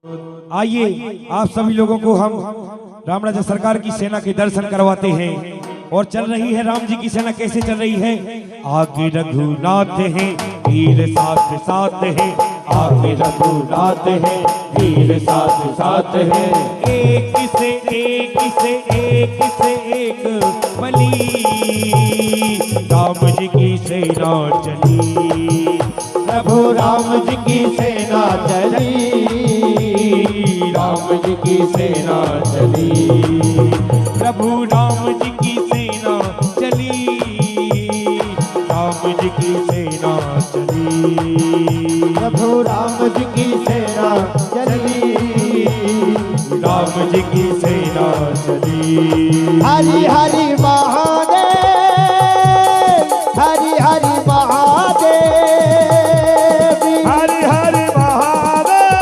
आइए आप सभी लोगों को हम राम राजा सरकार की सेना के दर्शन करवाते हैं। और चल रही है राम जी की सेना, कैसे चल रही है। आगे रघुनाथ हैं वीर साथ साथ हैं, आगे रघुनाथ हैं वीर साथ साथ हैं। एक से एक से एक से एक बली राम जी की सेना चली, प्रभु राम जी की सेना चली, राम जी की सेना चली, प्रभु राम जी की सेना चली, राम जी की सेना चली, प्रभु राम जी की सेना चली, राम जी की सेना चली। हरि हरि महादेव, हरि हरि महादेव, हरि हरि महादेव,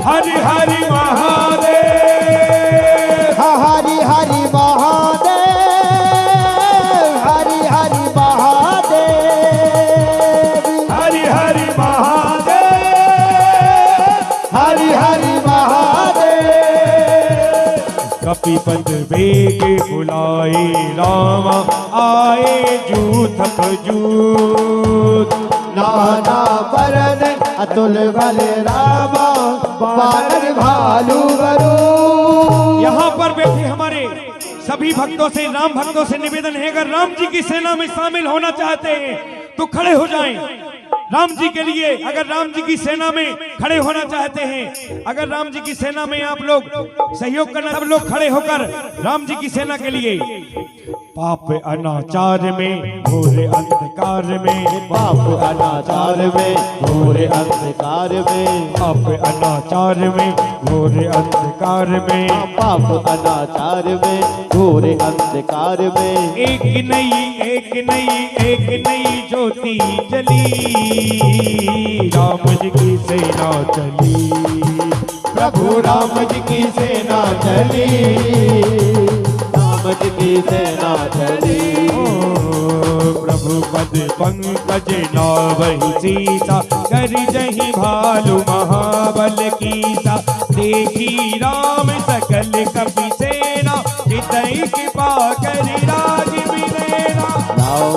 हरि हरि महादेव, हरि हरि महादेव, हरि हरि महादेव, हरि हरि महादेव, हरि हरि महादेव। कपिपत वेग बुलाए रामा, आए जूथ जूथ, नाना बरन अतुल बल रामा, बानर भालू गरु। यहाँ पर बैठे हमारे सभी भक्तों से, राम भक्तों से निवेदन है, अगर राम जी की सेना में शामिल होना चाहते हैं तो खड़े हो जाएं। राम जी के लिए अगर राम जी की सेना में खड़े होना चाहते हैं, अगर राम जी की सेना में आप लोग सहयोग करना, सब लोग खड़े होकर राम जी की सेना के लिए। पाप अनाचार में घोर अंधकार में, पाप अनाचार में घोर अंधकार में, पाप अनाचार में घोर अंधकार में, पाप अनाचार में घोर अंधकार में। एक नई एक नई एक नई ज्योति जली, राम जी की सेना चली, प्रभु राम जी की सेना चली, राम जी की सेना चली। प्रभु पद पंकज नावहि सीसा, कर जहि भालू महाबल कीसा। देखी राम सकल कपि सेना, चितई कृपा करि राजीव नैना।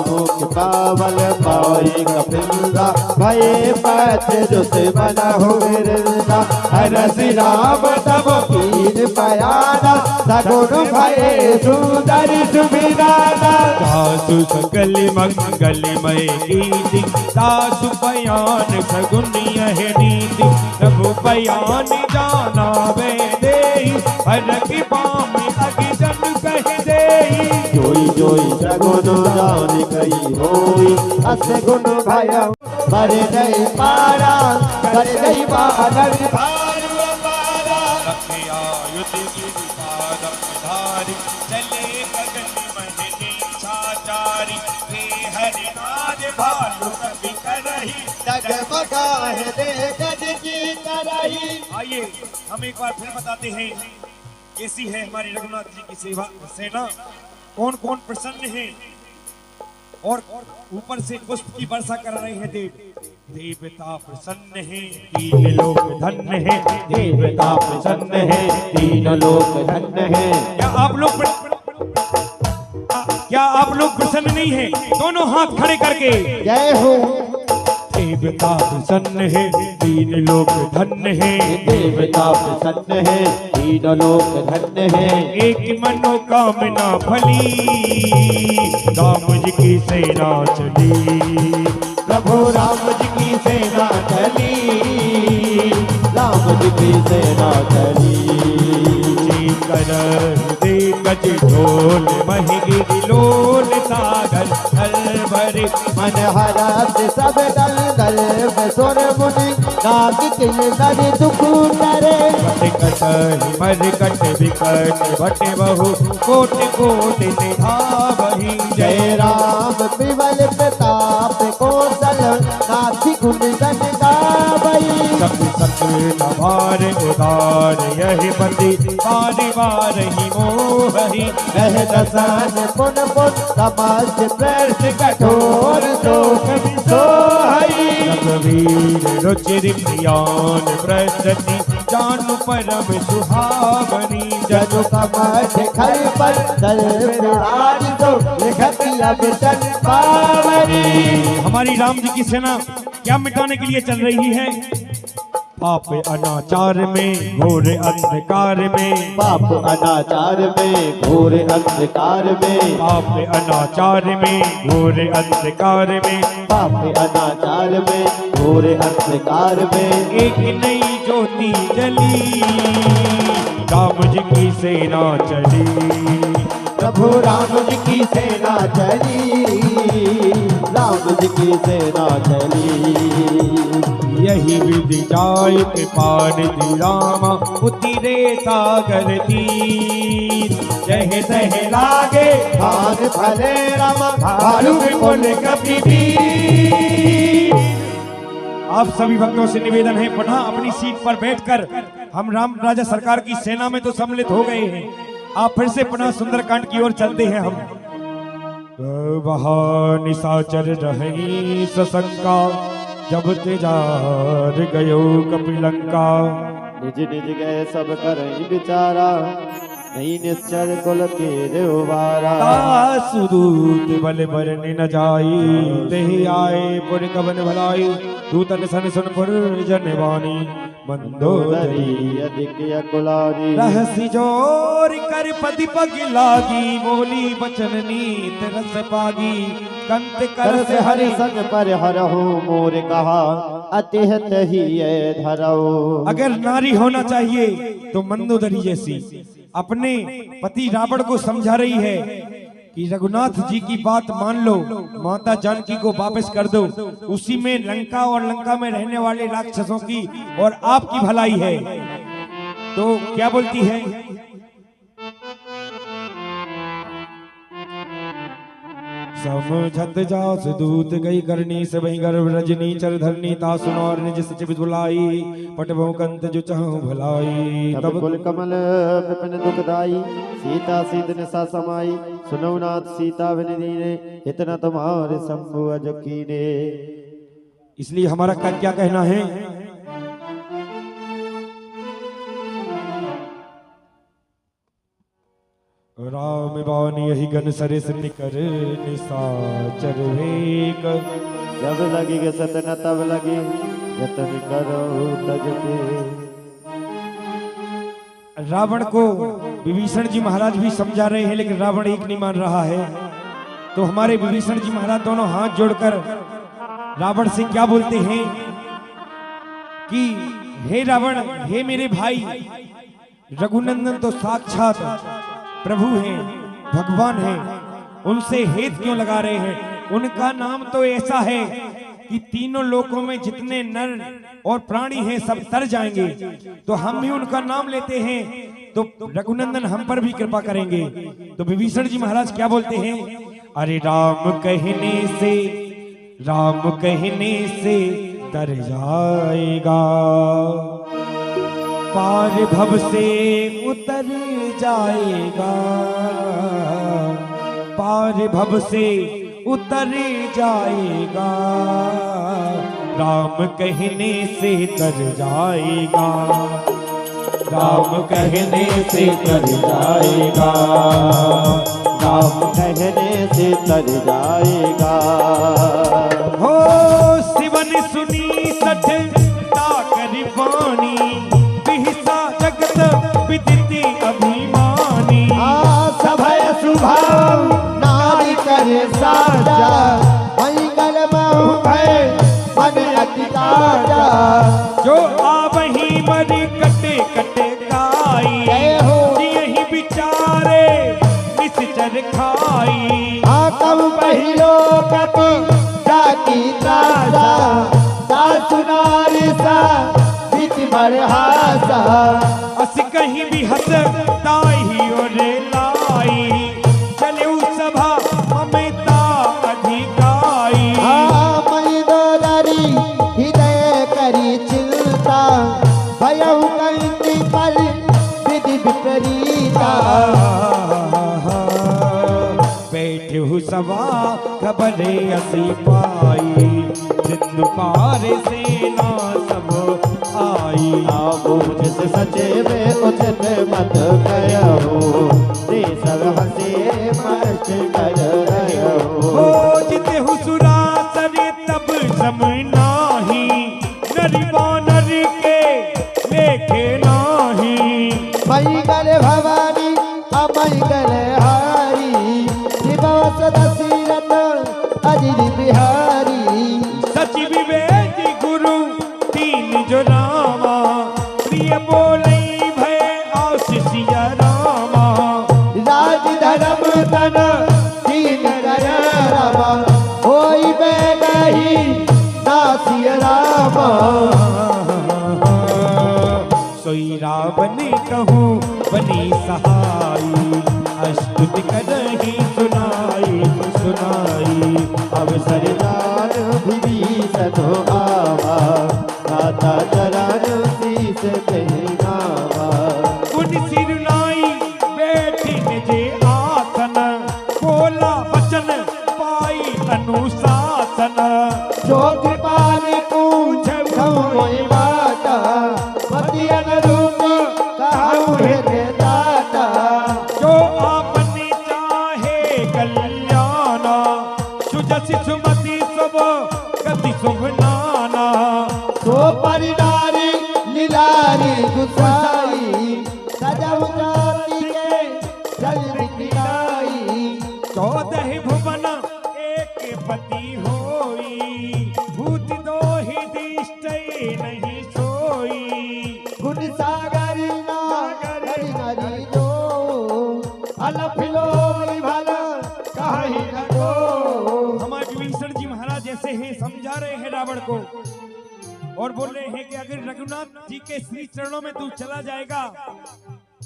मुख पावल पाई कपिंदा, भये पथ दुश्मन हो रिंदा। हरस राम तब कीन पयाना, सगुन भये सुंदर सुबिदाना। सासु सकल मंगलमय कीर्ति, सासु बयान सगुन यह नीति। प्रभु बयान जाना वे देहि, हर की बाम अति जन कह देहि। जोई जोई सगुन जान कही होई, अस गुण भय बर नहीं पारा, कर गई बानर भालू अपारा। रखे आयुध गिरिपादम धारी, चले गगन महली छाचारी। हे हरि नाद भालू कवि करहि, जगमगाह दे गज की करही। आइए हम एक बार फिर बताते हैं कैसी है हमारी रघुनाथ जी की सेना, कौन कौन प्रसन्न है और ऊपर से पुष्प की वर्षा कर रहे हैं। देवता प्रसन्न है, तीन लोक धन्य है, देवता प्रसन्न है, तीन लोक धन्य है। क्या आप लोग प्रसन्न नहीं हैं? दोनों हाथ खड़े करके जय हो। देवता प्रसन्न है, तीन लोक धन्य है, देवता प्रसन्न है, तीन लोक धन्य है। एक मनोकामना फली, राम जी की सेना चली, प्रभु राम जी की सेना चली, राम जी की सेना चली। कर दे गज ढोल महिगिरी लोल सागर अलवर। मन हरस सब दल दल सुर मुनि, नाग किल नर दुख करे। कट मर कट विकट भट बहु, कोट कोट से धावहि। जय राम विमल प्रताप कौशल, नाथि गुण गण गावई। सब नभार उदार यही बंदी बारी बार ही मोही रह दसान पुन पुन समाज प्रर्थ कठोर सो कवि सोहई रघुवीर रुचिर प्रियान प्रसति जानु परम सुहावनी जनु कमठ खर पर दल आज तो लिखती अब तन पावनी। हमारी राम जी की सेना क्या मिटाने के लिए चल रही है? पाप अनाचार में घोर अंधकार में, पाप अनाचार में घोर अंधकार में, पाप अनाचार में घोर अंधकार में, पाप अनाचार में घोर अंधकार में एक नई ज्योति जली राम जी की सेना चली, प्रभु राम जी की सेना चली, राम जी की सेना चली। यही विधि जाय के पार दी रामा उतरे सागर तीर जह तह लागे भान भले राम भालू विपुल कपि। आप सभी भक्तों से निवेदन है, पुनः अपनी सीट पर बैठकर हम राम राजा सरकार की सेना में तो सम्मिलित हो गए हैं, आप फिर से पुनः सुंदरकांड की ओर चलते हैं। हम वहाँ निशाचर रही सशंका जब तेजार गयो कपिलंका निज निज गए सब करई विचारा नहीं निश्चर कुल के देवारा। सुदूत बल बरन न जाई तेहि आए पुर कवन भलाई दूतन सन सुन पुर जनवानी मंदोदरी अधिक अकुलारी रहसी जोर कर पति पग लागी बोली बचन नीत रस पागी कंत कर से हरि संग पर हरहु मोर कहा अतिहत ही ये धरऊ। अगर नारी होना चाहिए तो मंदोदरी जैसी अपने पति रावण को समझा रही है कि रघुनाथ जी की बात मान लो, माता जानकी को वापस कर दो, उसी में लंका और लंका में रहने वाले राक्षसों की और आपकी भलाई है। तो क्या बोलती है? समझत जास दूत गई करनी से वही गर्भ रजनी चर धरनी ता सुनौर निज सचिव बुलाई पटभो कंत जो चाहूं भलाई तब कुल कमल विपिन दुखदाई सीता सीधन सा समाई सुनौ नाथ सीता बिन दीने इतना तुम्हारे शंभु अज कीने। इसलिए हमारा क्या कहना है? राम बानी यही गन सरिस निकर निशाचर वेग जब लगी के सतना तब लगी यतन करो तज के। रावण को विभीषण जी महाराज भी समझा रहे हैं, लेकिन रावण एक नहीं मान रहा है। तो हमारे विभीषण जी महाराज दोनों हाथ जोड़कर रावण से क्या बोलते हैं कि हे रावण, हे मेरे भाई, रघुनंदन तो साक्षात प्रभु हैं, भगवान हैं, उनसे हेत क्यों लगा रहे हैं? उनका नाम तो ऐसा है कि तीनों लोकों में जितने नर और प्राणी हैं सब तर जाएंगे, तो हम भी उनका नाम लेते हैं तो रघुनंदन हम पर भी कृपा करेंगे। तो विभीषण जी महाराज क्या बोलते हैं? अरे राम कहने से तर जाएगा, पार भव से उतर जाएगा, पार भव से उतर जाएगा, राम कहने से तर जाएगा, राम कहने से तर जाएगा, राम कहने से तर जाएगा। हो शिवन सुनी सठ ताकर वाणी बिहसा जगत विदिति अभिमानी। सभय सुभाव नारी करे साजा मंगल महु भय मन अति काजा। जो आवही मरी कटे कटे काई यही बिचारे निश्चर खाई। कब पहिलो कपि जाकी ताजा सुनारी सा बीच बरहासा। अस कहीं भी हंस ताही और लाई चले सभा ममता अधिकाई। मई दो हृदय करी चिंता खबरे असी पाई, सिंधु पार सेना सब आई। आओ जिस सचे में उचित मत कहो, देशर हंसे मस्त कर रहो। हो जिते हुसुरा सरे तब सम नाही, नर वानर के लेखे नाही। मंगल भवानी अमंगल हारी, निवास दशरथ अजिर बिहारी। सच विवेक गुरु तीन जो रामा, प्रिय बोले भय आशीष रामा। राज धर्म तन तीन कर रामा, होई बेगही नासिय रामा। सोई रावण कहूँ बनी सहाई, अस्तुति करही सुनाई सुनाई। अवसर दान विभीषण आवा, दाता चरण शीस कहनावा। उन सिरनाई बैठी जे आसन, बोला वचन पाई अनुशासन। जो कृपाल पूछ मोई बाता, पति अनुरूप कहूँ हे दाता। जो आपने चाहे कल्याणा, सुजसि सुमति शुभ गति शुभ नाना। सो परिणारी लीलारी गुसाई, सजव जाति के जल दिखलाई। 14 भुवन एक पति होई, भूत दोहि दिष्ट नहीं सोई। गुण सागर नागर हरि जो, अलफिलो भला कहीं न को। हमारे विभीषण जी महाराज ऐसे हैं, समझा रहे हैं रावण को और बोल रहे हैं कि अगर रघुनाथ जी के श्री चरणों में तू चला जाएगा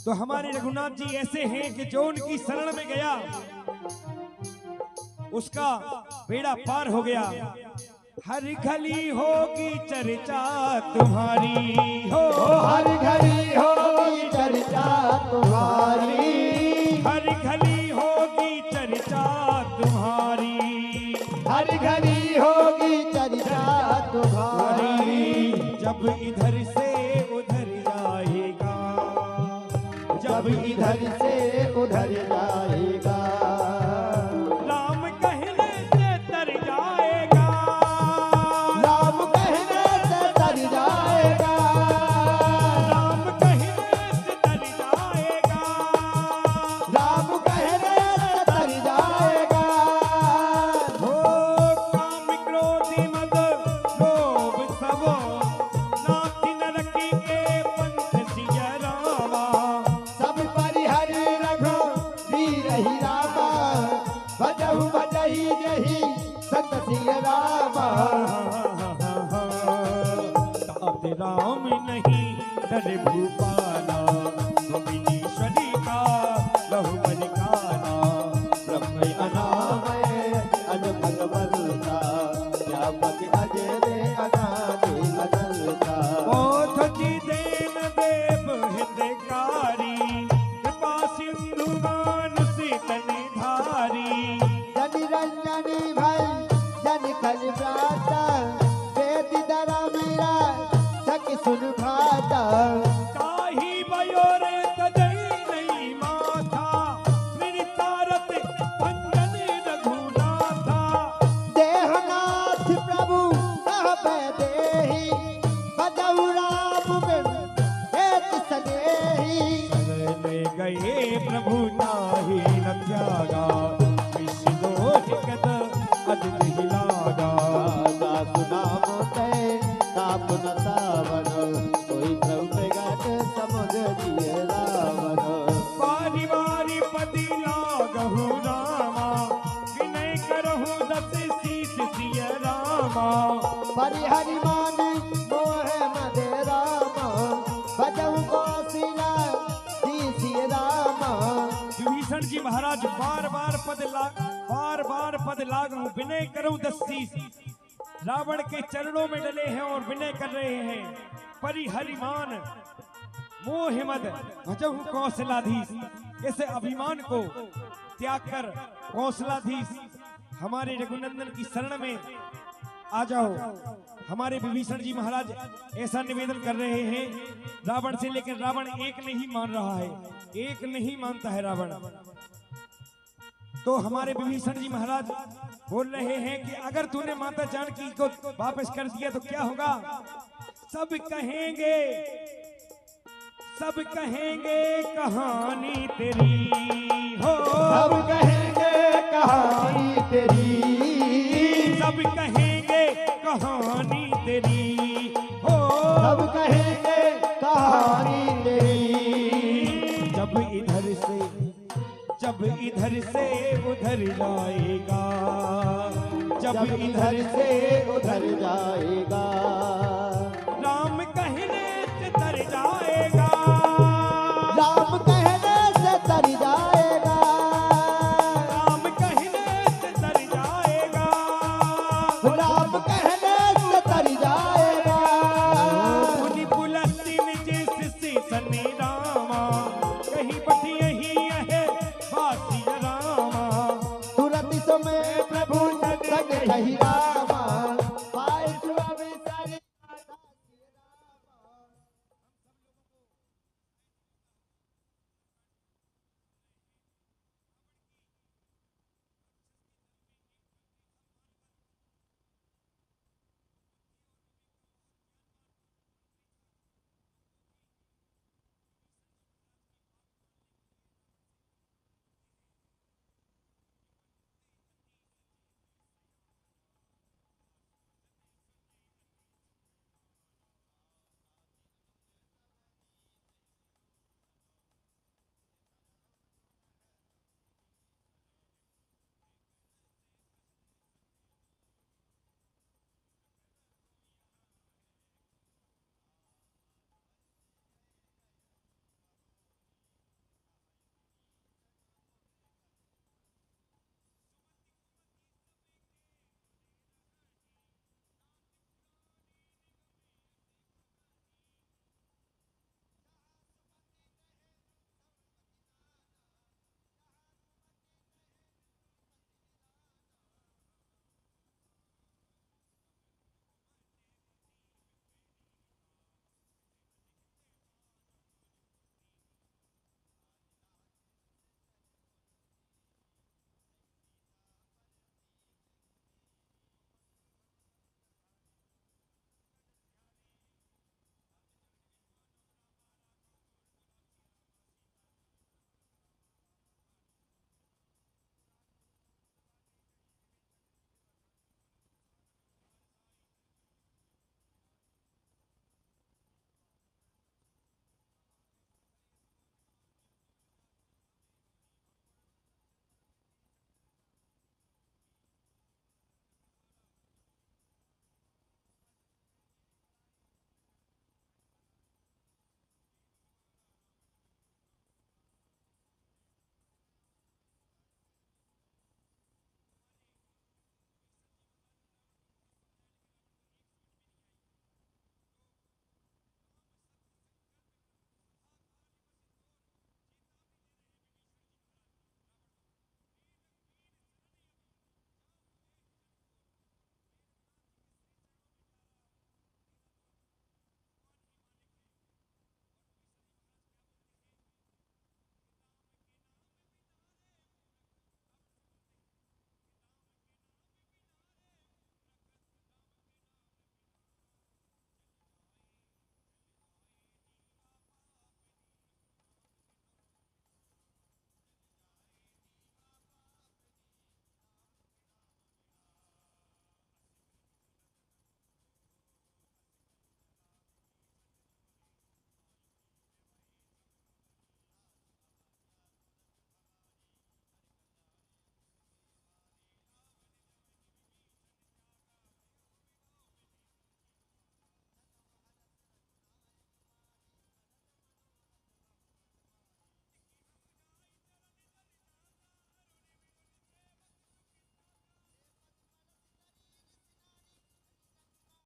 तो हमारे रघुनाथ जी ऐसे हैं कि जो उनकी शरण में गया उसका बेड़ा पार हो गया। हर घली होगी चर्चा तुम्हारी, हो हर घड़ी होगी चर्चा तुम्हारी, हर घली होगी चर्चा तुम्हारी। हर घड़ी होगी चर्चा तुम्हारी। जब इधर से उधर जाएगा, जब इधर से उधर जाएगा, राम कहने से तर जाएगा, राम कहने से तर जाएगा, राम कहने से तर जाएगा। राम कहने से तर जाएगा। हो काम क्रोध मद लोभ सब, नाथि नरकी के पंथ सिय रामा। सब परिहरि रघु वीर ही रामा, भजहु भजहि जहि सत सिय रामा। तात राम नहीं डर भूपाला, भुवनेश्वरी का लहु बलिकाना। ब्रह्म अनामय अज भगवंता, व्यापक अजय दे अनादि अनंता। बोध की देन देव हितकारी, कृपा सिंधु मानुषि तनि धारी। जन रंजनी भई जन खल प्राता, वेद दरा मेरा सख सुन भाता। काही बयोरे तजई नहीं माथा, निरतारत भंजन रघुनाथा। देहनाथ प्रभु कहबे देहि, बजौ राम बिन हेत सनेहि। ले गए प्रभु ताहि न त्यागा, विष दोष कत अदित ही लागा। दासु नाम तै ताप न सावन, कोई प्रभु घाट समुझ दिए रावण। बारी बारी पति लागहु रामा, विनय करहु दस शीस सिय रामा। परिहरि मानि मोह मदे रामा, भजौ कौशिला सिय रामा। विभीषण जी महाराज बार बार पद लागहु, विनय करहु दस शीस। रावण के चरणों में डले हैं और विनय कर रहे हैं। परिहरिमान मोह मद भजहु कौशलाधीश, इस अभिमान को त्याग कर कौशलाधीश हमारे रघुनंदन की शरण में आ जाओ। हमारे विभीषण जी महाराज ऐसा निवेदन कर रहे हैं रावण से, लेकिन रावण एक नहीं मान रहा है, एक नहीं मानता है रावण। तो हमारे विभीषण जी महाराज बोल रहे हैं कि अगर तूने माता जानकी को वापस कर दिया तो क्या होगा? सब कहेंगे, सब कहेंगे कहानी तेरी हो, सब कहेंगे कहानी तेरी, सब कहेंगे कहानी तेरी हो, सब कहेंगे कहानी तेरी। जब इधर से उधर जाएगा, जब इधर से उधर जाएगा,